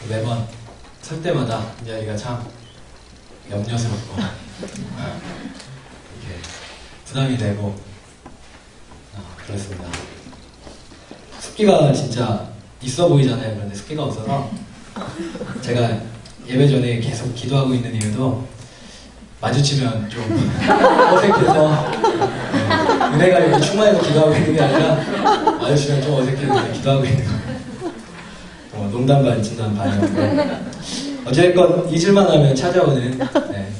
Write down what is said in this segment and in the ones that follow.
매번 설 때마다 이 자리가 참 염려스럽고 이렇게 부담이 되고 그렇습니다. 습기가 진짜 있어 보이잖아요. 그런데 습기가 없어서 제가 예배 전에 계속 기도하고 있는 이유도 마주치면 좀 어색해서 은혜가 이렇게 충만해서 기도하고 있는 게 아니라 마주치면 좀 어색해서 기도하고 있는 거예요. 농담 반 진담 반이었고 어쨌건 잊을만 하면 찾아오는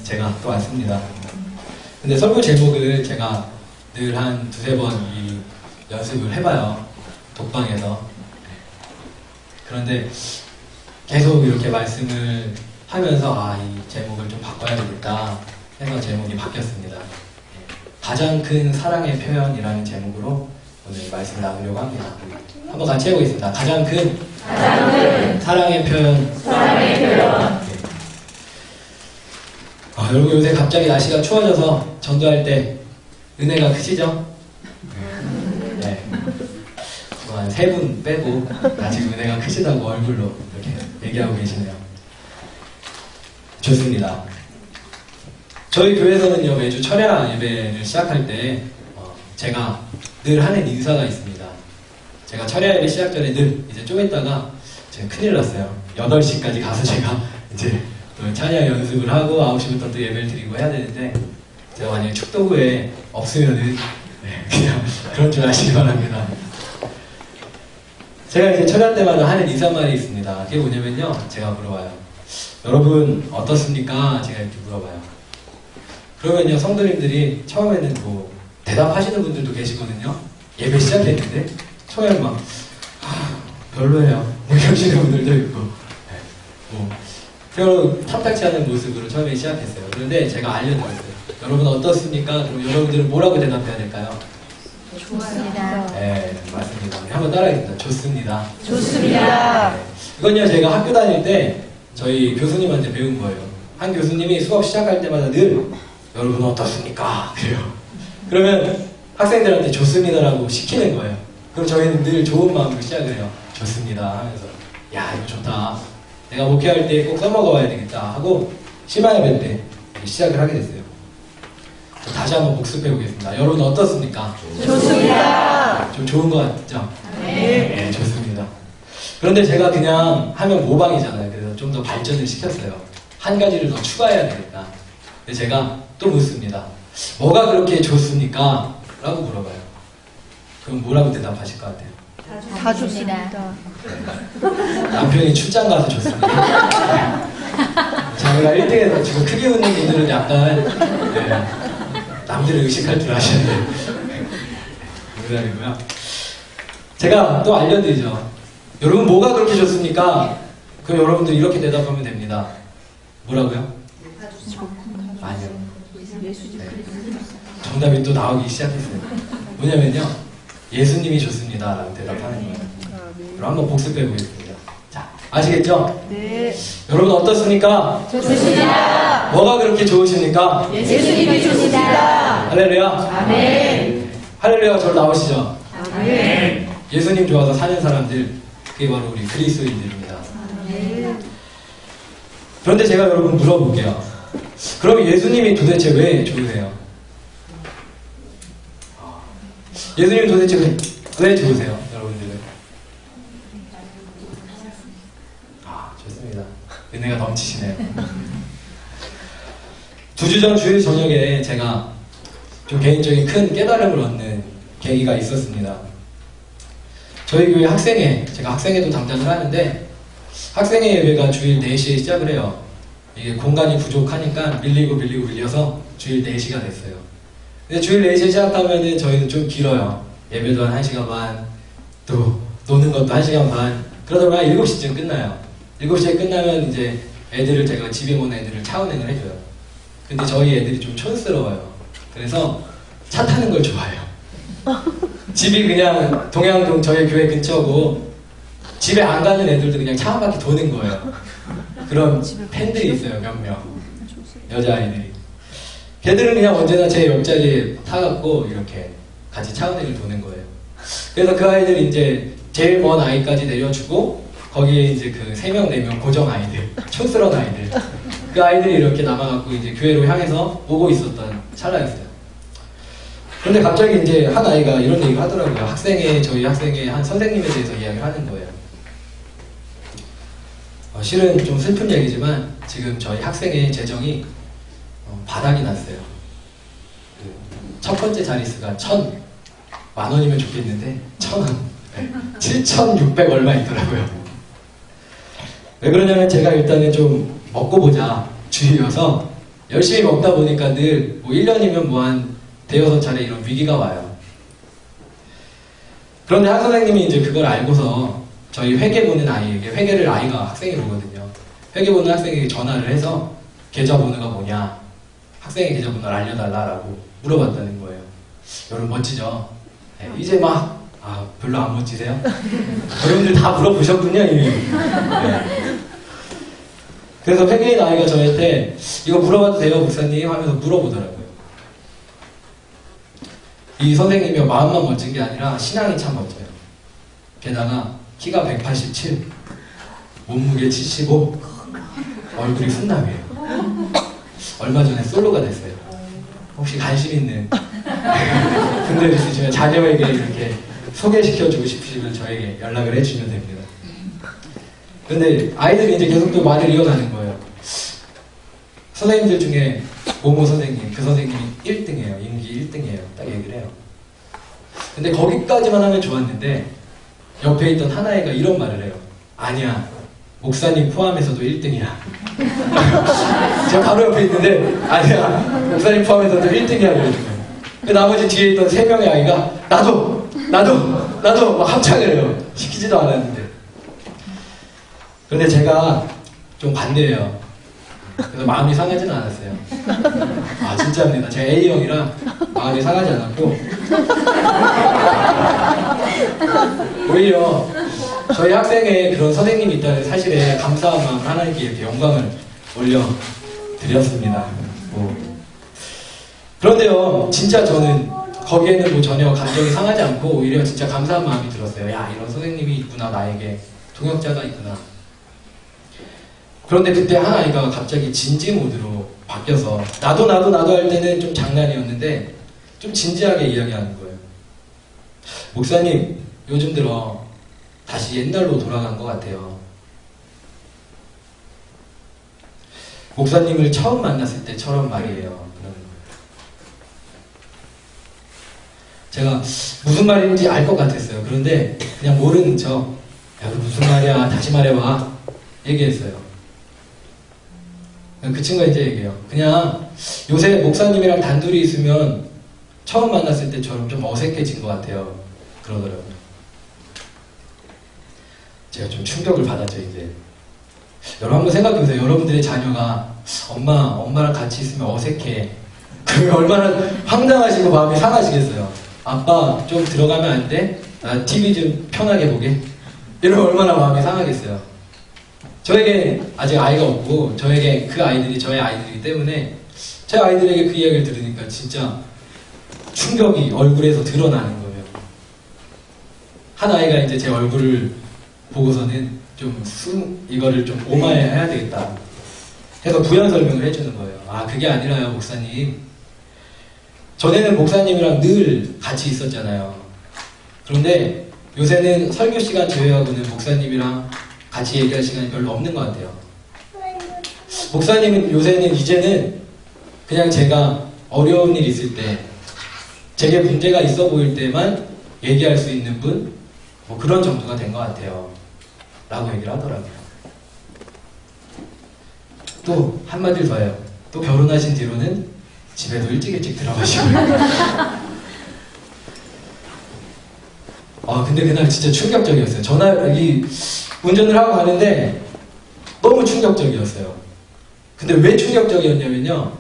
제가 또 왔습니다. 근데 설교 제목을 제가 늘 한 두세 번 이 연습을 해봐요. 독방에서. 그런데 계속 이렇게 말씀을 하면서 이 제목을 좀 바꿔야 되겠다 해서 제목이 바뀌었습니다. 가장 큰 사랑의 표현이라는 제목으로 오늘 말씀을 나누려고 합니다. 한번 같이 해보겠습니다. 가장 큰 사랑의 표현. 여러분 요새 갑자기 날씨가 추워져서 전도할 때 은혜가 크시죠? 네. 한 3분 빼고 지금 은혜가 크시다고 얼굴로 이렇게 얘기하고 계시네요. 좋습니다. 저희 교회에서는요, 매주 철야 예배를 시작할 때 제가 늘 하는 인사가 있습니다. 제가 철야 예배 시작 전에 늘 이제 좀 있다가 제가 큰일 났어요. 8시까지 가서 제가 이제 또 찬양 연습을 하고 9시부터 또 예배를 드리고 해야 되는데 제가 만약에 축도부에 없으면은 그냥 그런 줄 아시기 바랍니다. 제가 이제 철야 때마다 하는 인사말이 있습니다. 그게 뭐냐면요, 제가 물어봐요. 여러분 어떻습니까? 제가 이렇게 물어봐요. 그러면요, 성도님들이 처음에는 뭐 대답하시는 분들도 계시거든요. 예배 시작했는데 처음에 막 별로예요 이러시는 분들도 있고 별로 탐탁치 않은 모습으로 처음에 시작했어요. 그런데 제가 알려드렸어요. 여러분 어떻습니까? 그럼 여러분들은 뭐라고 대답해야 될까요? 좋습니다. 네, 맞습니다. 한번 따라하겠습니다. 좋습니다. 좋습니다. 네. 이건요, 제가 학교 다닐 때 저희 교수님한테 배운 거예요. 한 교수님이 수업 시작할 때마다 늘 여러분 어떻습니까? 그래요. 그러면 학생들한테 좋습니다라고 시키는 거예요. 그럼 저희는 늘 좋은 마음으로 시작을 해요. 좋습니다 하면서 야, 이거 좋다. 내가 목회할 때 꼭 써먹어봐야 되겠다 하고 심화예배 때 시작을 하게 됐어요. 다시 한번 복습해 보겠습니다. 여러분 어떻습니까? 좋습니다. 좀 좋은 것 같죠? 네. 네, 좋습니다. 그런데 제가 그냥 하면 모방이잖아요. 그래서 좀 더 발전을 시켰어요. 한 가지를 더 추가해야 되겠다. 근데 제가 또 묻습니다. 뭐가 그렇게 좋습니까? 라고 물어봐요. 그럼 뭐라고 대답하실 것 같아요? 다 좋습니다. 남편이 출장 가서 좋습니다. 제가 1등에서 지금 크게 웃는 분들은 약간 남들을 의식할 줄 아시는데 농담이고요. 제가 또 알려드리죠. 여러분 뭐가 그렇게 좋습니까? 그럼 여러분들 이렇게 대답하면 됩니다. 뭐라고요? 아니요. 네. 정답이 또 나오기 시작했어요. 뭐냐면요, 예수님이 좋습니다 라고 대답하는 거예요. 그럼 한번 복습해 보겠습니다. 자, 아시겠죠? 네. 여러분 어떻습니까? 좋습니다. 뭐가 그렇게 좋으십니까? 예수님이 좋습니다. 할렐루야. 아멘. 할렐루야 저로 나오시죠? 아멘. 예수님 좋아서 사는 사람들, 그게 바로 우리 그리스도인들입니다. 아멘. 그런데 제가 여러분 물어볼게요. 그럼 예수님이 도대체 왜 좋으세요? 예수님이 도대체 왜 좋으세요? 여러분들은? 좋습니다. 은혜가 넘치시네요. 2주 전 주일 저녁에 제가 좀 개인적인 큰 깨달음을 얻는 계기가 있었습니다. 저희 교회 학생회, 제가 학생회도 당장을 하는데 학생회 예배가 주일 4시에 시작을 해요. 이게 공간이 부족하니까 밀려서 주일 4시가 됐어요. 근데 주일 4시에 시작하면은 저희는 좀 길어요. 예배도 한 1시간 반, 또 노는 것도 1시간 반. 그러다 보면 7시쯤 끝나요. 7시에 끝나면 이제 애들을, 제가 집에 오는 애들을 차 운행을 해줘요. 근데 저희 애들이 좀 촌스러워요. 그래서 차 타는 걸 좋아해요. 집이 그냥 동양동 저희 교회 근처고 집에 안 가는 애들도 그냥 차 한 바퀴 도는 거예요. 그런 팬들이 있어요, 몇 명. 여자아이들이. 걔들은 그냥 언제나 제 옆자리에 타갖고 이렇게 같이 차 운행을 도는 거예요. 그래서 그 아이들이 이제 제일 먼 아이까지 내려주고 거기에 이제 그 3명, 4명 고정 아이들, 촌스러운 아이들, 그 아이들이 이렇게 남아갖고 이제 교회로 향해서 오고 있었던 찰나였어요. 그런데 갑자기 이제 한 아이가 이런 얘기를 하더라고요. 저희 학생의 한 선생님에 대해서 이야기를 하는 거예요. 실은 좀 슬픈 얘기지만 지금 저희 학생의 재정이 바닥이 났어요. 첫 번째 자릿수가 1,000만원이면 좋겠는데 1,000원, 7,600 얼마 있더라고요. 왜 그러냐면 제가 일단은 좀 먹고 보자 주의여서 열심히 먹다 보니까 늘 뭐 1년이면 뭐 한 대여섯 차례 이런 위기가 와요. 그런데 한 선생님이 이제 그걸 알고서 저희 회계 보는 아이에게, 회계를 아이가 학생이 보거든요. 회계 보는 학생에게 전화를 해서 계좌번호가 뭐냐, 학생의 계좌번호를 알려달라고 물어봤다는 거예요. 여러분 멋지죠? 네, 이제 막 별로 안 멋지세요? 여러분들 다 물어보셨군요 이미. 네. 그래서 회계인 아이가 저한테 이거 물어봐도 돼요 목사님? 하면서 물어보더라고요. 이 선생님이 마음만 멋진 게 아니라 신앙이 참 멋져요. 게다가 키가 187, 몸무게 75, 얼굴이 훈남이에요. 얼마 전에 솔로가 됐어요. 혹시 관심 있는 분들 있으시면 자녀에게 이렇게 소개시켜주고 싶으시면 저에게 연락을 해주시면 됩니다. 근데 아이들이 이제 계속 또 말을 이어가는 거예요. 선생님들 중에 모모 선생님, 그 선생님이 1등이에요. 임기 1등이에요. 딱 얘기를 해요. 근데 거기까지만 하면 좋았는데 옆에 있던 하나애가 이런 말을 해요. 아니야, 목사님 포함해서도 1등이야. 제가 바로 옆에 있는데 아니야, 목사님 포함해서도 1등이야 이러는 그 나머지 뒤에 있던 3명의 아이가 나도 막 합창을 해요. 시키지도 않았는데. 근데 제가 좀 반대예요. 그래서 마음이 상하지는 않았어요. 진짜입니다. 제가 A형이라 마음이 상하지 않았고 오히려 저희 학생의 그런 선생님이 있다는 사실에 감사한 마음을 하나님께 이렇게 영광을 올려드렸습니다. 그런데요, 진짜 저는 거기에는 뭐 전혀 감정이 상하지 않고 오히려 진짜 감사한 마음이 들었어요. 야, 이런 선생님이 있구나, 나에게 동역자가 있구나. 그런데 그때 한 아이가 갑자기 진지 모드로 바뀌어서 나도 할 때는 좀 장난이었는데 좀 진지하게 이야기하는 거예요. 목사님, 요즘 들어 다시 옛날로 돌아간 것 같아요. 목사님을 처음 만났을 때처럼 말이에요. 그러는 거예요. 제가 무슨 말인지 알 것 같았어요. 그런데 그냥 모르는 척, 야, 무슨 말이야, 다시 말해봐 얘기했어요. 그 친구가 이제 얘기해요. 그냥 요새 목사님이랑 단둘이 있으면 처음 만났을 때처럼 좀 어색해진 것 같아요. 그러더라고요. 제가 좀 충격을 받았죠, 이제. 여러분 한번 생각해보세요. 여러분들의 자녀가 엄마랑 같이 있으면 어색해. 그러면 얼마나 황당하시고 마음이 상하시겠어요. 아빠 좀 들어가면 안 돼? 나 TV 좀 편하게 보게. 이러면 얼마나 마음이 상하겠어요. 저에게 아직 아이가 없고 저에게 그 아이들이 저의 아이들이기 때문에 제 아이들에게 그 이야기를 들으니까 진짜 충격이 얼굴에서 드러나는 거예요. 한 아이가 이제 제 얼굴을 보고서는 이거를 좀 오마해야 되겠다 해서 부연 설명을 해주는 거예요. 그게 아니라요, 목사님. 전에는 목사님이랑 늘 같이 있었잖아요. 그런데 요새는 설교 시간 제외하고는 목사님이랑 같이 얘기할 시간이 별로 없는 것 같아요. 목사님은 요새는 이제는 그냥 제가 어려운 일 있을 때, 제게 문제가 있어 보일 때만 얘기할 수 있는 분, 뭐 그런 정도가 된 것 같아요. 라고 얘기를 하더라고요. 또 한마디 더 해요. 또 결혼하신 뒤로는 집에도 일찍 들어가시고요. 근데 그날 진짜 충격적이었어요. 운전을 하고 가는데 너무 충격적이었어요. 근데 왜 충격적이었냐면요,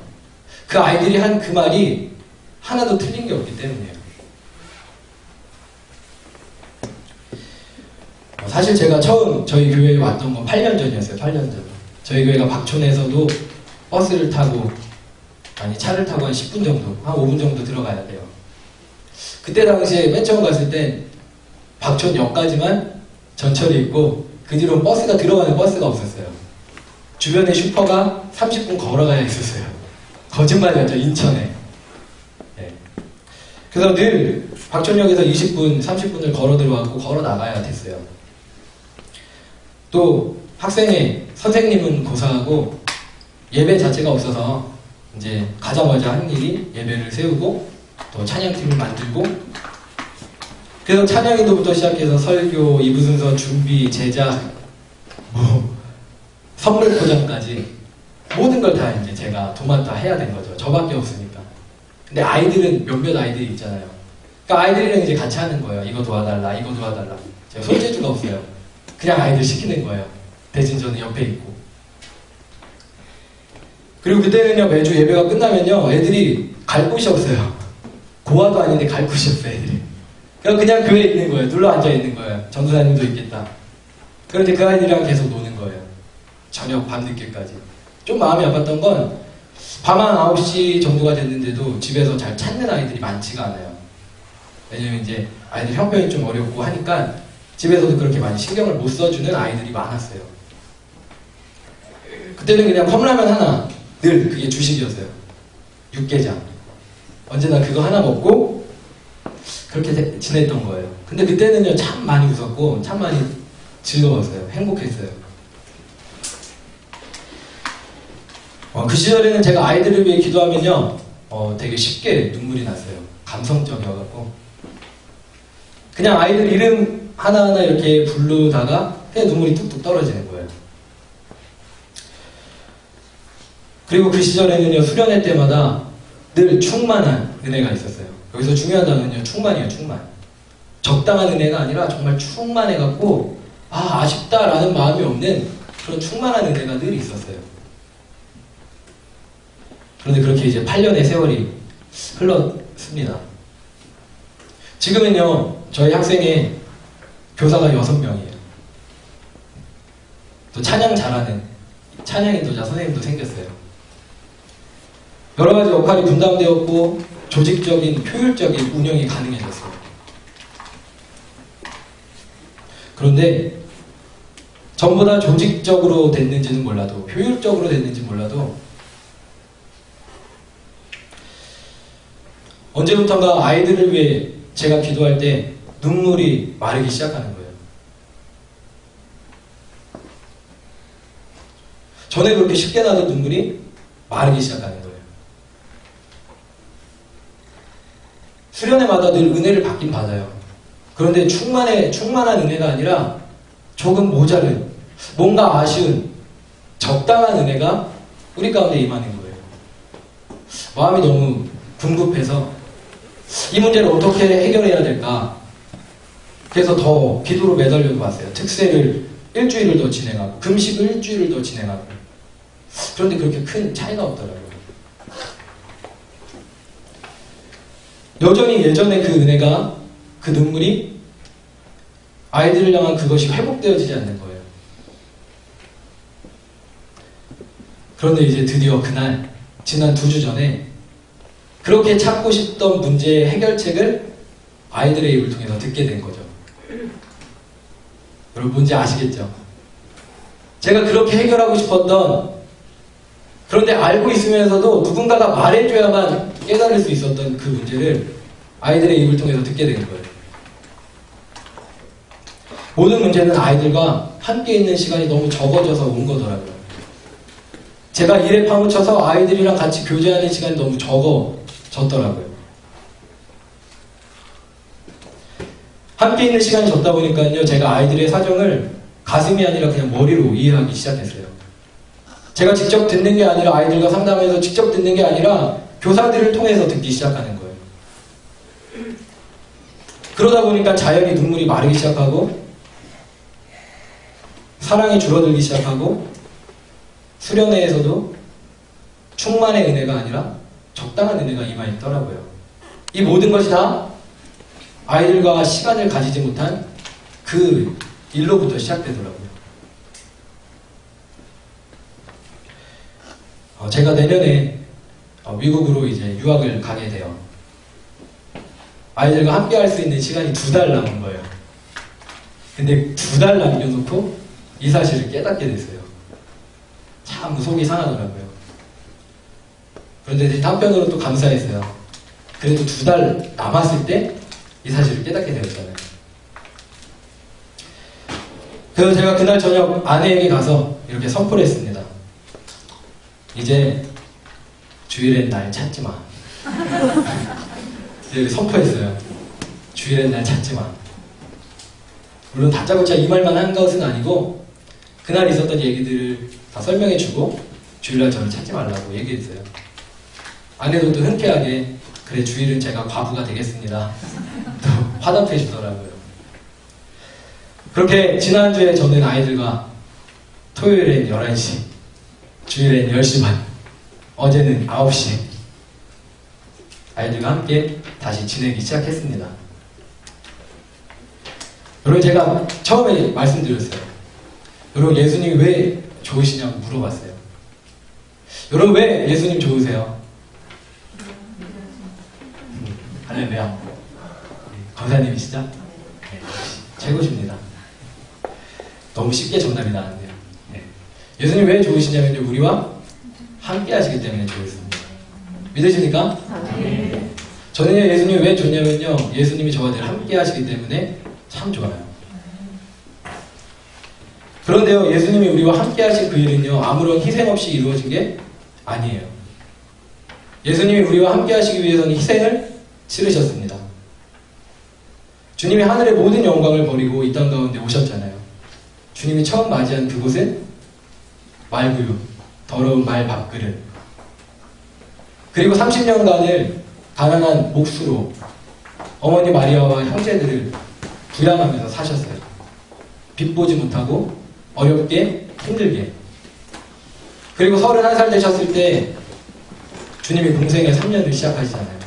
그 아이들이 한 그 말이 하나도 틀린 게 없기 때문이에요. 사실 제가 처음 저희 교회에 왔던 건 8년 전이었어요. 8년 전. 저희 교회가 박촌에서도 버스를 타고, 차를 타고 한 10분 정도, 한 5분 정도 들어가야 돼요. 그때 당시에 맨 처음 갔을 땐 박촌역까지만 전철이 있고 그 뒤로 버스가 들어가는 버스가 없었어요. 주변에 슈퍼가 30분 걸어가야 있었어요. 거짓말이었죠, 인천에. 네. 그래서 늘 박천역에서 20분, 30분을 걸어 들어가고 걸어 나가야 됐어요. 또 학생회 선생님은 고사하고 예배 자체가 없어서 이제 가자마자 하는 일이 예배를 세우고 또 찬양팀을 만들고, 그래서 찬양인도부터 시작해서 설교, 2부 순서 준비, 제작, 선물 포장까지 모든 걸 다 이제 제가 도맡아 해야 된 거죠. 저밖에 없으니까. 근데 아이들은 몇몇 아이들이 있잖아요. 그러니까 아이들이랑 이제 같이 하는 거예요. 이거 도와달라, 이거 도와달라. 제가 손재주가 없어요. 그냥 아이들 시키는 거예요. 대신 저는 옆에 있고. 그리고 그때는요, 매주 예배가 끝나면요, 애들이 갈 곳이 없어요. 고아도 아닌데 갈 곳이 없어요, 애들이. 그냥 교회에 있는 거예요. 눌러 앉아 있는 거예요. 전도사님도 있겠다. 그런데 그 아이들이랑 계속 노는 거예요. 저녁 밤늦게까지. 좀 마음이 아팠던 건 밤 한 9시 정도가 됐는데도 집에서 잘 찾는 아이들이 많지가 않아요. 왜냐면 이제 아이들 형편이 좀 어렵고 하니까 집에서도 그렇게 많이 신경을 못 써주는 아이들이 많았어요. 그때는 그냥 컵라면 하나, 늘 그게 주식이었어요. 육개장. 언제나 그거 하나 먹고 그렇게 지냈던 거예요. 근데 그때는요, 참 많이 웃었고 참 많이 즐거웠어요. 행복했어요. 그 시절에는 제가 아이들을 위해 기도하면요, 되게 쉽게 눈물이 났어요. 감성적이어갖고. 그냥 아이들 이름 하나하나 이렇게 부르다가 그냥 눈물이 뚝뚝 떨어지는 거예요. 그리고 그 시절에는요, 수련회 때마다 늘 충만한 은혜가 있었어요. 여기서 중요한 단어는요, 충만이에요, 충만. 적당한 은혜가 아니라 정말 충만해갖고, 아쉽다라는 마음이 없는 그런 충만한 은혜가 늘 있었어요. 그런데 그렇게 이제 8년의 세월이 흘렀습니다. 지금은요, 저희 학생에 교사가 6명이에요. 또 찬양 잘하는 찬양인도자 선생님도 생겼어요. 여러 가지 역할이 분담되었고 조직적인, 효율적인 운영이 가능해졌어요. 그런데 전부 다 조직적으로 됐는지는 몰라도, 효율적으로 됐는지 몰라도 언제부턴가 아이들을 위해 제가 기도할 때 눈물이 마르기 시작하는 거예요. 전에 그렇게 쉽게 나던 눈물이 마르기 시작하는 거예요. 수련회마다 늘 은혜를 받긴 받아요. 그런데 충만한 은혜가 아니라 조금 모자른, 뭔가 아쉬운, 적당한 은혜가 우리 가운데 임하는 거예요. 마음이 너무 궁급해서 이 문제를 어떻게 해결해야 될까? 그래서 더 기도로 매달려 봤어요. 특세를 일주일을 더 진행하고, 금식을 일주일을 더 진행하고. 그런데 그렇게 큰 차이가 없더라고요. 여전히 예전에 그 은혜가, 그 눈물이 아이들을 향한 그것이 회복되어지지 않는 거예요. 그런데 이제 드디어 그날, 지난 2주 전에 그렇게 찾고 싶던 문제의 해결책을 아이들의 입을 통해서 듣게 된 거죠. 여러분 뭔지 아시겠죠? 제가 그렇게 해결하고 싶었던, 그런데 알고 있으면서도 누군가가 말해줘야만 깨달을 수 있었던 그 문제를 아이들의 입을 통해서 듣게 된 거예요. 모든 문제는 아이들과 함께 있는 시간이 너무 적어져서 온 거더라고요. 제가 일에 파묻혀서 아이들이랑 같이 교제하는 시간이 너무 적어졌더라고요. 함께 있는 시간이 적다 보니까요, 제가 아이들의 사정을 가슴이 아니라 그냥 머리로 이해하기 시작했어요. 제가 직접 듣는 게 아니라, 아이들과 상담해서 직접 듣는 게 아니라 교사들을 통해서 듣기 시작하는 거예요. 그러다 보니까 자연히 눈물이 마르기 시작하고 사랑이 줄어들기 시작하고, 수련회에서도 충만의 은혜가 아니라 적당한 은혜가 임하있더라고요. 이 모든 것이 다 아이들과 시간을 가지지 못한 그 일로부터 시작되더라고요. 제가 내년에 미국으로 이제 유학을 가게 돼요. 아이들과 함께 할 수 있는 시간이 2달 남은 거예요. 근데 2달 남겨놓고 이 사실을 깨닫게 됐어요. 참 속이 상하더라고요. 그런데 한편으로 또 감사했어요. 그래도 2달 남았을 때 이 사실을 깨닫게 되었잖아요. 그래서 제가 그날 저녁 아내에게 가서 이렇게 선포를 했습니다. 이제 주일엔 날 찾지 마. 이렇게 선포했어요. 주일엔 날 찾지 마. 물론 다짜고짜 이 말만 한 것은 아니고 그날 있었던 얘기들을 다 설명해주고 주일날 저를 찾지 말라고 얘기했어요. 아내도 또 흔쾌하게 그래 주일은 제가 과부가 되겠습니다. 또 화답해 주더라고요. 그렇게 지난주에 저는 아이들과 토요일엔 11시, 주일엔 10시 반, 어제는 9시 아이들과 함께 다시 지내기 시작했습니다. 여러분 제가 처음에 말씀드렸어요. 여러분 예수님이 왜 좋으시냐고 물어봤어요. 여러분 왜 예수님 좋으세요? 할렐루야. 검사님이시죠? 네, 최고십니다. 너무 쉽게 정답이 나왔네요. 네. 예수님 왜 좋으시냐면요. 우리와 함께 하시기 때문에 좋으십니다. 믿으십니까? 네. 저는요 예수님이 왜 좋냐면요. 예수님이 저와 늘 함께 하시기 때문에 참 좋아요. 그런데요 예수님이 우리와 함께 하신 그 일은요 아무런 희생 없이 이루어진 게 아니에요. 예수님이 우리와 함께 하시기 위해서는 희생을 치르셨습니다. 주님이 하늘의 모든 영광을 버리고 이 땅 가운데 오셨잖아요. 주님이 처음 맞이한 그곳은 말구유, 더러운 말 밥그릇, 그리고 30년간을 가난한 몫으로 어머니 마리아와 형제들을 부양하면서 사셨어요. 빚 보지 못하고 어렵게 힘들게. 그리고 31살 되셨을 때 주님이 공생의 3년을 시작하시잖아요.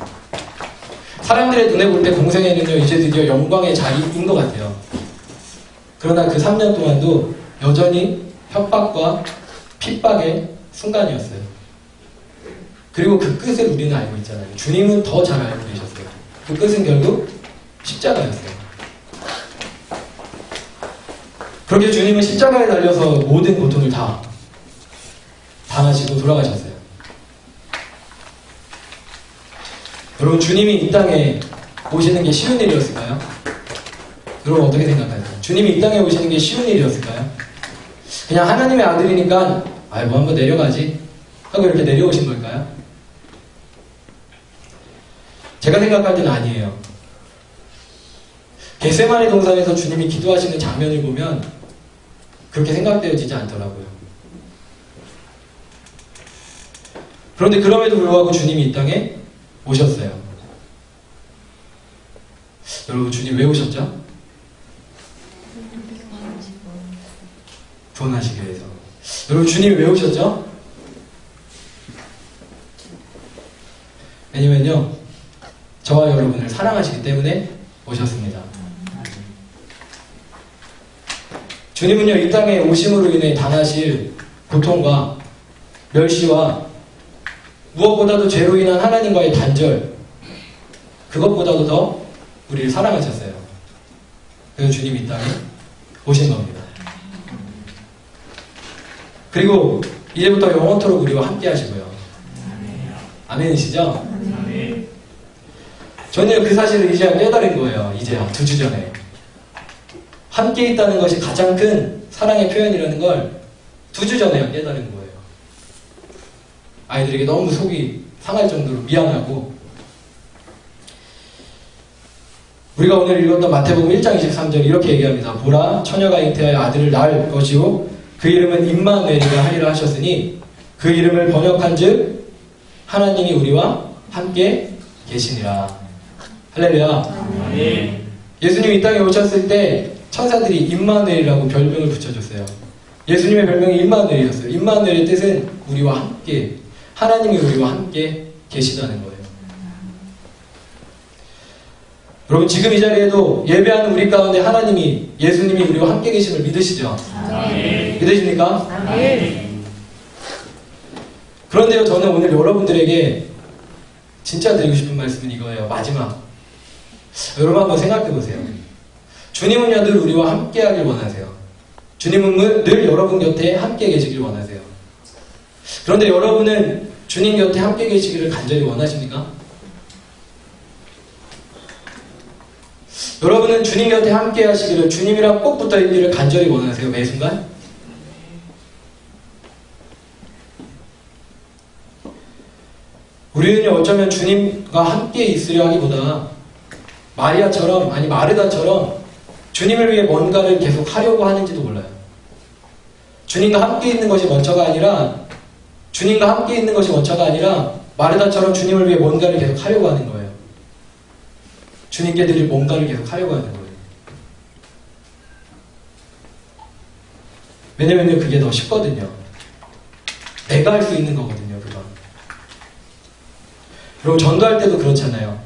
사람들의 눈에 볼 때 공생애는요 이제 드디어 영광의 자리인 것 같아요. 그러나 그 3년 동안도 여전히 협박과 핍박의 순간이었어요. 그리고 그 끝을 우리는 알고 있잖아요. 주님은 더 잘 알고 계셨어요. 그 끝은 결국 십자가였어요. 그렇게 주님은 십자가에 달려서 모든 고통을 다 당하시고 돌아가셨어요. 여러분 주님이 이 땅에 오시는 게 쉬운 일이었을까요? 여러분 어떻게 생각하세요? 주님이 이 땅에 오시는 게 쉬운 일이었을까요? 그냥 하나님의 아들이니까 아이고 한번 내려가지 하고 이렇게 내려오신 걸까요? 제가 생각할 때는 아니에요. 겟세마네 동산에서 주님이 기도하시는 장면을 보면 그렇게 생각되어지지 않더라고요. 그런데 그럼에도 불구하고 주님이 이 땅에 오셨어요. 여러분 주님 왜 오셨죠? 구원하시기 위해서. 여러분 주님이 왜 오셨죠? 왜냐면요 저와 여러분을 사랑하시기 때문에 오셨습니다. 주님은요 이 땅에 오심으로 인해 당하실 고통과 멸시와 무엇보다도 죄로 인한 하나님과의 단절, 그것보다도 더 우리를 사랑하셨어요. 그래서 주님이 이 땅에 오신 겁니다. 그리고 이제부터 영원토록 우리와 함께 하시고요. 아멘이시죠? 저는 그 사실을 이제야 깨달은 거예요. 이제야 2주 전에. 함께 있다는 것이 가장 큰 사랑의 표현이라는 걸 2주 전에야 깨달은 거예요. 아이들에게 너무 속이 상할 정도로 미안하고, 우리가 오늘 읽었던 마태복음 1장 23절 이렇게 얘기합니다. 보라 처녀가 잉태하여 아들을 낳을 것이요 그 이름은 임마누엘이라 하리라 하셨으니 그 이름을 번역한즉 하나님이 우리와 함께 계시니라. 할렐루야. 예수님이 이 땅에 오셨을 때 천사들이 임마누엘이라고 별명을 붙여줬어요. 예수님의 별명이 임마누엘이었어요. 임마누엘의 뜻은 우리와 함께, 하나님이 우리와 함께 계시다는 거예요. 여러분 지금 이 자리에도 예배하는 우리 가운데 하나님이, 예수님이 우리와 함께 계심을 믿으시죠? 아멘. 믿으십니까? 아멘. 그런데요 저는 오늘 여러분들에게 진짜 드리고 싶은 말씀은 이거예요. 마지막, 여러분 한번 생각해 보세요. 주님은요 늘 우리와 함께 하길 원하세요. 주님은 늘 여러분 곁에 함께 계시길 원하세요. 그런데 여러분은 주님 곁에 함께 계시기를 간절히 원하십니까? 여러분은 주님 곁에 함께 하시기를, 주님이랑 꼭 붙어 있기를 간절히 원하세요, 매 순간? 우리는 어쩌면 주님과 함께 있으려 하기보다 마리아처럼, 아니 마르다처럼 주님을 위해 뭔가를 계속 하려고 하는지도 몰라요. 주님과 함께 있는 것이 먼저가 아니라, 주님과 함께 있는 것이 먼저가 아니라 마르다처럼 주님을 위해 뭔가를 계속 하려고 하는 거예요. 주님께 드릴 뭔가를 계속 하려고 하는 거예요. 왜냐면요, 그게 더 쉽거든요. 내가 할 수 있는 거거든요, 그건. 그리고 전도할 때도 그렇잖아요.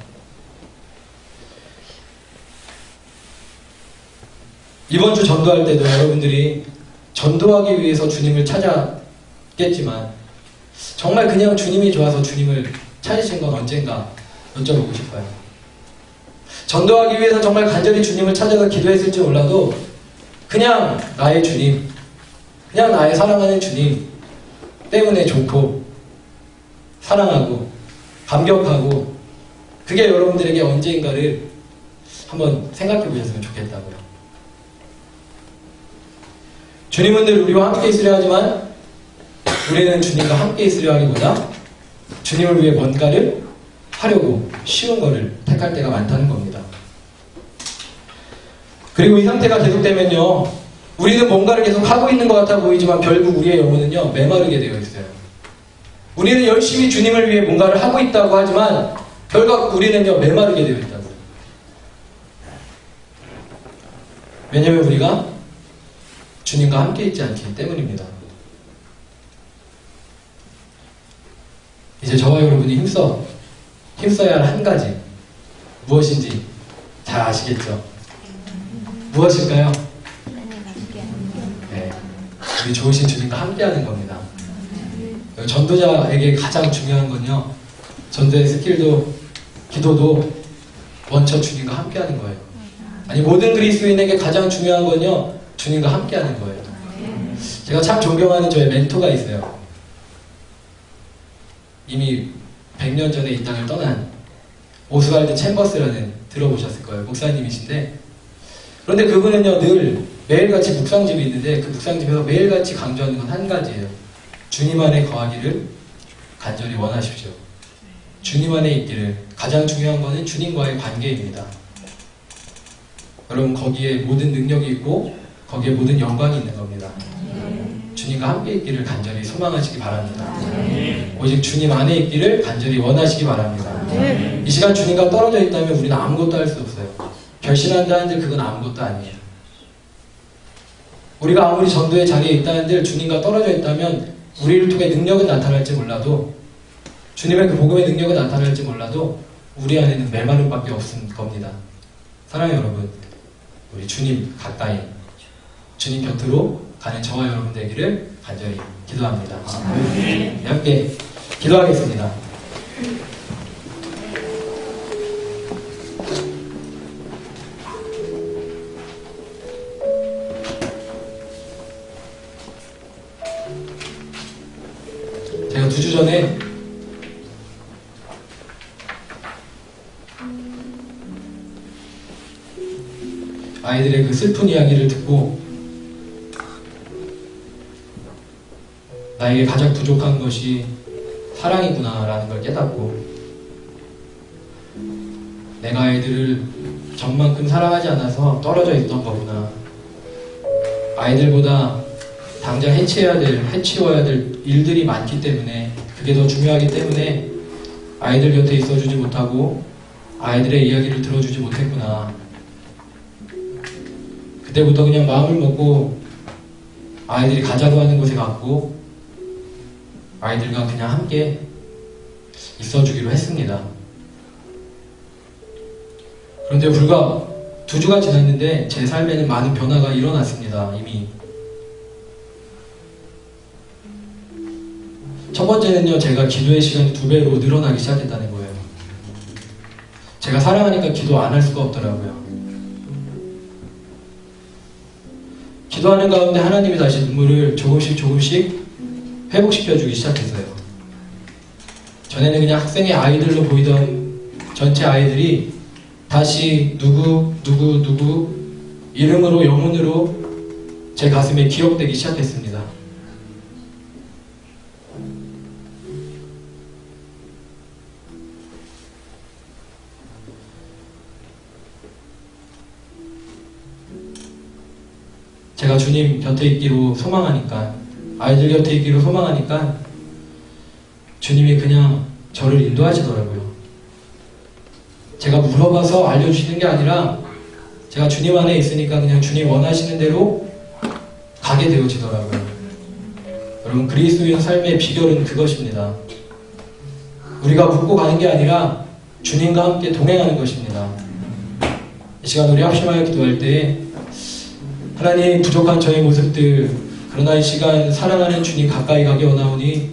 이번 주 전도할 때도 여러분들이 전도하기 위해서 주님을 찾았겠지만 정말 그냥 주님이 좋아서 주님을 찾으신 건 언젠가 여쭤보고 싶어요. 전도하기 위해서 정말 간절히 주님을 찾아서 기도했을지 몰라도 그냥 나의 주님, 그냥 나의 사랑하는 주님 때문에 좋고 사랑하고 감격하고, 그게 여러분들에게 언제인가를 한번 생각해 보셨으면 좋겠다고요. 주님은 늘 우리와 함께 있으려 하지만 우리는 주님과 함께 있으려 하기보다 주님을 위해 뭔가를 하려고 쉬운 거를 택할 때가 많다는 겁니다. 그리고 이 상태가 계속되면요, 우리는 뭔가를 계속 하고 있는 것 같아 보이지만 결국 우리의 영혼은요, 메마르게 되어 있어요. 우리는 열심히 주님을 위해 뭔가를 하고 있다고 하지만 결국 우리는요, 메마르게 되어 있다고요. 왜냐하면 우리가 주님과 함께 있지 않기 때문입니다. 이제 저와 여러분이 힘써야 할 한 가지, 무엇인지 잘 아시겠죠? 무엇일까요? 네, 우리 좋으신 주님과 함께하는 겁니다. 전도자에게 가장 중요한 건요, 전도의 스킬도 기도도 먼저 주님과 함께하는 거예요. 아니, 모든 그리스도인에게 가장 중요한 건요, 주님과 함께하는 거예요. 제가 참 존경하는 저의 멘토가 있어요. 이미 100년 전에 이 땅을 떠난 오스왈드 챔버스라는, 들어보셨을 거예요. 목사님이신데, 그런데 그분은요, 늘 매일같이 묵상집이 있는데 그 묵상집에서 매일같이 강조하는 건 한 가지예요. 주님 안에 거하기를 간절히 원하십시오. 주님 안에 있기를. 가장 중요한 것은 주님과의 관계입니다. 여러분, 거기에 모든 능력이 있고 거기에 모든 영광이 있는 겁니다. 주님과 함께 있기를 간절히 소망하시기 바랍니다. 오직 주님 안에 있기를 간절히 원하시기 바랍니다. 이 시간 주님과 떨어져 있다면 우리는 아무것도 할 수 없어요. 결신한다 한들 그건 아무것도 아니에요. 우리가 아무리 전도의 자리에 있다 한들 주님과 떨어져 있다면 우리를 통해 능력은 나타날지 몰라도, 주님의 그 복음의 능력은 나타날지 몰라도 우리 안에는 메마름밖에 없을 겁니다. 사랑하는 여러분, 우리 주님 가까이, 주님 곁으로 가는 저와 여러분 되기를 간절히 기도합니다. 네, 함께 기도하겠습니다. 제가 2주 전에 아이들의 그 슬픈 이야기를 듣고 나에게 가장 부족한 것이 사랑이구나 라는 걸 깨닫고, 내가 아이들을 전만큼 사랑하지 않아서 떨어져 있던 거구나, 아이들보다 당장 해치워야 될 일들이 많기 때문에, 그게 더 중요하기 때문에 아이들 곁에 있어주지 못하고 아이들의 이야기를 들어주지 못했구나. 그때부터 그냥 마음을 먹고 아이들이 가자고 하는 곳에 갔고 아이들과 그냥 함께 있어주기로 했습니다. 그런데 불과 2주가 지났는데 제 삶에는 많은 변화가 일어났습니다. 이미. 첫 번째는요, 제가 기도의 시간이 2배로 늘어나기 시작했다는 거예요. 제가 사랑하니까 기도 안 할 수가 없더라고요. 기도하는 가운데 하나님이 다시 눈물을 조금씩 회복시켜주기 시작했어요. 전에는 그냥 학생의 아이들로 보이던 전체 아이들이 다시 누구 이름으로 영혼으로 제 가슴에 기억되기 시작했습니다. 제가 주님 곁에 있기로 소망하니까, 아이들 곁에 있기로 소망하니까 주님이 그냥 저를 인도하시더라고요. 제가 물어봐서 알려주시는 게 아니라 제가 주님 안에 있으니까 그냥 주님 원하시는 대로 가게 되어지더라고요. 여러분, 그리스도인 삶의 비결은 그것입니다. 우리가 묻고 가는 게 아니라 주님과 함께 동행하는 것입니다. 이 시간 우리 합심하여 기도할 때 하나님, 부족한 저의 모습들, 그러나 이 시간 사랑하는 주님 가까이 가기 원하오니,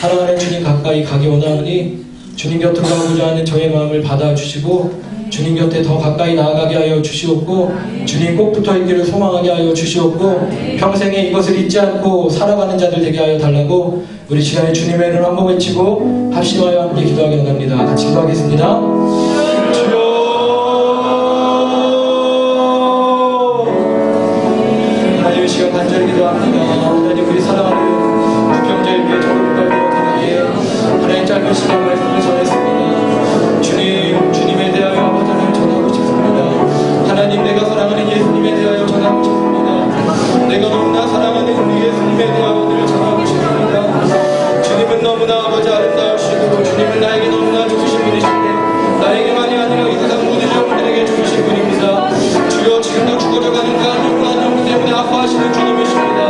사랑하는 주님 가까이 가기 원하오니 주님 곁으로 가고자 하는 저의 마음을 받아주시고 주님 곁에 더 가까이 나아가게 하여 주시옵고, 주님 꼭 붙어있기를 소망하게 하여 주시옵고, 평생에 이것을 잊지 않고 살아가는 자들 되게 하여 달라고 우리 시간에 주님의 이름을 한번 외치고 합심하여 함께 기도하기 원합니다. 같이 기도하겠습니다. 주여, 하나님, 이 시간 간절히 기도합니다. 하나님, 우리 사랑하는 부평제일교회 저울까지 하나님, 짧은 시간 말씀을 전했습니다. 주님에 대하여 아버지를 전하고 싶습니다. 하나님, 내가 사랑하는 예수님에 대하여 전하고 싶습니다. 내가 너무나 사랑하는 우리 예수님에 대하여 늘 전하고 싶습니다. 주님은 너무나 아버지 아름다우시고 주님은 나에게 너무나 좋으신 분이신데 나에게만이 아니라 이 세상 모든 영혼들에게 좋으신 분입니다. 주여, 지금도 죽어져가는 그 한 영혼 한 영혼 때문에 아파하시는 주님이십니다.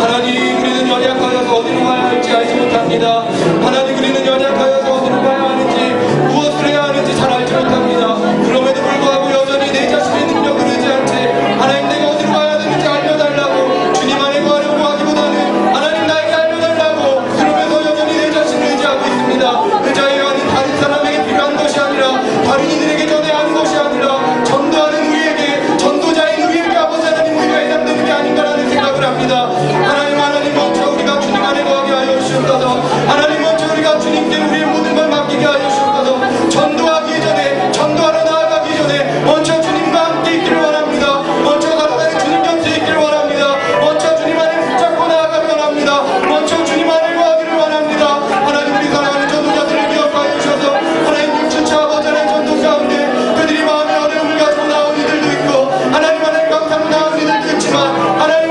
하나님, 우리는 연약하여서 어디로 가야 할지 알지 못합니다. 하나님, 우리는 연약하여서 어디로 가야 하는지, 무엇을 해야 하는지 잘 알지 못합니다. 그럼에도 불구하고 여전히 내 자신의 능력을 의지한 채 하나님, 내가 어디로 가야 되는지 알려달라고 주님 안에 구하려고 하기보다는 하나님, 나에게 알려달라고 그러면서 여전히 내 자신을 의지하고 있습니다. 그 자의 요한은 다른 사람에게 필요한 것이 아니라, 다른 이들에게 전해야 하는 것이 아니라 전도하는 우리에게, 전도자인 우리에게 아버지 하나님 우리가 해당되는 게 아닌가라는 생각을 합니다. 하나님, 먼저 우리가 주님 안에 거하게 하여 주옵소서. 하나님, 먼저 우리가 주님께 우리의 모든 걸 맡기게 하여 주옵소서. 전도하기 전에, 전도하러 나아가기 전에 먼저 주님과 함께 있기를 원합니다. 먼저 살아가는 주님 곁에 있기를 원합니다. 먼저 주님 안에 붙잡고 나아가기 원합니다. 먼저 주님 안에 거하기를 원합니다. 하나님, 우리 사랑하는 전도자들을 기억하여 주셔서 하나님, 육체차 아버지 하나님 전도 가운데 그들이 마음의 어려움을 가지고 나온 이들도 있고, 하나님 감사로 나온 이들도 있지만, 하나님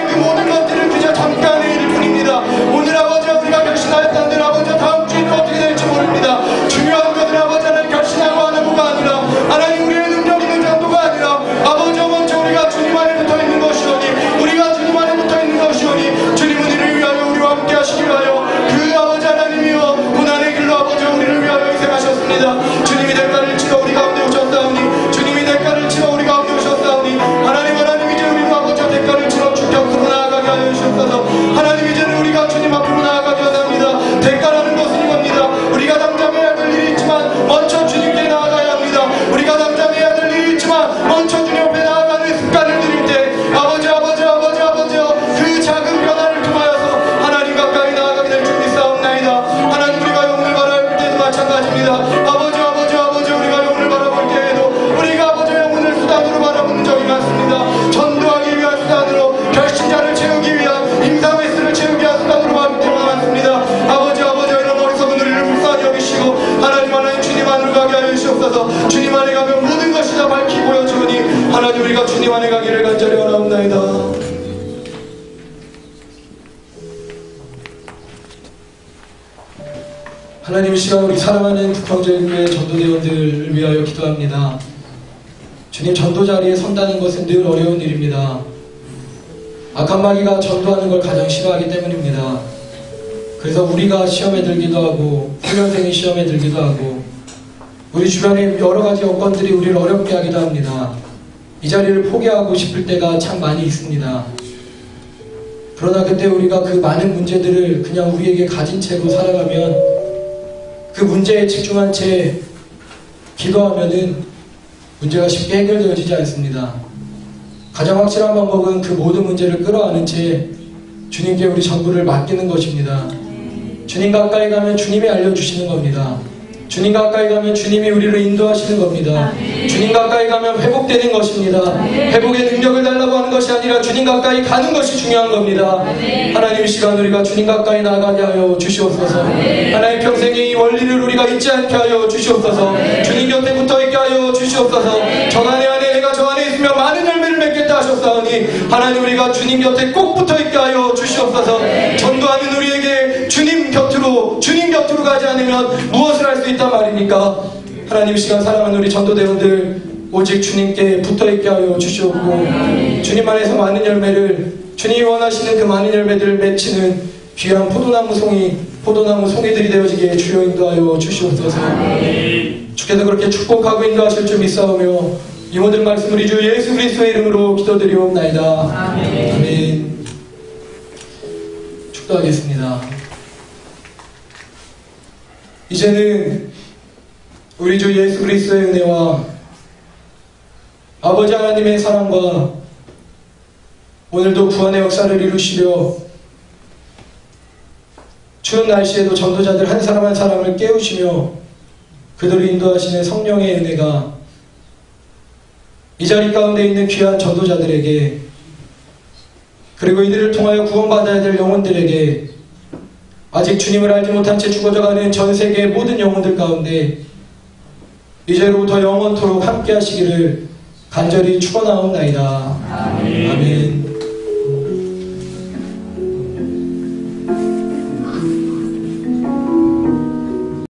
그 모든 것들은 그저 잠깐의 일일 뿐입니다. 오늘 아버지 우리가 결심하였다는 아버지 다음 주에는 어떻게 될지 모릅니다. 중요한 것은 아버지 하나님 결심하고 하나가 아니라 하나님 우리의 능력 있는 정도가 아니라 아버지 먼저 우리가 주님 안에 붙어있는 것이오니, 우리가 주님 안에 붙어있는 것이오니 주님은 이를 위하여 우리와 함께 하시기를 하여 그 아버지 하나님이여 고난의 길로 아버지 우리를 위하여 희생하셨습니다. 주님이 대가를 치러 우리 가운데 오셨사오니, 주님이 대가를 치러 우리 가운데 오셨사오니, 하나님 이제 우리도 아버지 대가를 치러 주 곁으로 나아가게 하여 주셨소서. 하나님, 이제는 우리가 주님 앞으로 나아가게 원합니다. 대가라는 것은 이겁니다. 우리가 당장 해야 될 일이 있지만 먼저 주님께 나아가야 합니다. 우리가 당장 해야 될 일이 있지만 먼저 주님 앞에 나아가는 습관을 들일 때 아버지 그 작은 변화를 통하여서 하나님 가까이 나아가게 될 줄 믿사옵나이다. 하나님, 우리가 영을 바라볼 때도 마찬가지입니다. 아버지 우리가 영을 바라볼 때에도 우리가 아버지 영혼을 수단으로 바라보는 적이 많습니다. 전도하기 위한 수단으로, 결신자를 채우기 위한, 임사회수를 채우기 위한 수단으로 바라볼 때가 많습니다. 아버지 이런 어리석은 우리를 불쌍히 여기시고 하나님 주님 안으로 가게 하여 주시옵소서. 주님 안에 가면 모든 것이 다 밝히 보여주오니 하나님, 우리가 주님 안에 가기를 간절히 원하옵나이다. 하나님, 이 시간 우리 사랑하는 부평제일교회 전도대원들을 위하여 기도합니다. 주님, 전도 자리에 선다는 것은 늘 어려운 일입니다. 악한 마귀가 전도하는 걸 가장 싫어하기 때문입니다. 그래서 우리가 시험에 들기도 하고, 훈련생이 시험에 들기도 하고, 우리 주변에 여러 가지 여건들이 우리를 어렵게 하기도 합니다. 이 자리를 포기하고 싶을 때가 참 많이 있습니다. 그러나 그때 우리가 그 많은 문제들을 그냥 우리에게 가진 채로 살아가면, 그 문제에 집중한 채 기도하면은 문제가 쉽게 해결되어지지 않습니다. 가장 확실한 방법은 그 모든 문제를 끌어안은 채 주님께 우리 전부를 맡기는 것입니다. 주님 가까이 가면 주님이 알려주시는 겁니다. 주님 가까이 가면 주님이 우리를 인도하시는 겁니다. 주님 가까이 가면 회복되는 것입니다. 회복의 능력을 달라고 하는 것이 아니라 주님 가까이 가는 것이 중요한 겁니다. 하나님 이 시간 우리가 주님 가까이 나가게 하여 주시옵소서. 하나님 평생의 이 원리를 우리가 잊지 않게 하여 주시옵소서. 주님 곁에 붙어있게 하여 주시옵소서. 저 안에 내가 저 안에 있으며 많은 열매를 맺겠다 하셨사오니 하나님 우리가 주님 곁에 꼭 붙어있게 하여 주시옵소서. 전도하는 우리에게 주님 곁으로 가지 않으면 무엇을 할 수 있단 말입니까? 하나님 이 시간 사랑하는 우리 전도대원들 오직 주님께 붙어있게 하여 주시옵고 주님 안에서 많은 열매를 주님이 원하시는 그 많은 열매들을 맺히는 귀한 포도나무 송이들이 되어지게 주여 인도하여 주시옵소서. 주께서 그렇게 축복하고 인도하실 줄 믿사오며 이 모든 말씀 우리 주 예수 그리스도의 이름으로 기도드리옵나이다. 아멘. 축도하겠습니다. 이제는 우리 주 예수 그리스도의 은혜와 아버지 하나님의 사랑과 오늘도 구원의 역사를 이루시려 추운 날씨에도 전도자들 한 사람 한 사람을 깨우시며 그들을 인도하시는 성령의 은혜가 이 자리 가운데 있는 귀한 전도자들에게 그리고 이들을 통하여 구원받아야 될 영혼들에게 아직 주님을 알지 못한 채 죽어져가는 전 세계의 모든 영혼들 가운데 이제로부터 영원토록 함께 하시기를 간절히 축원하옵나이다. 아멘.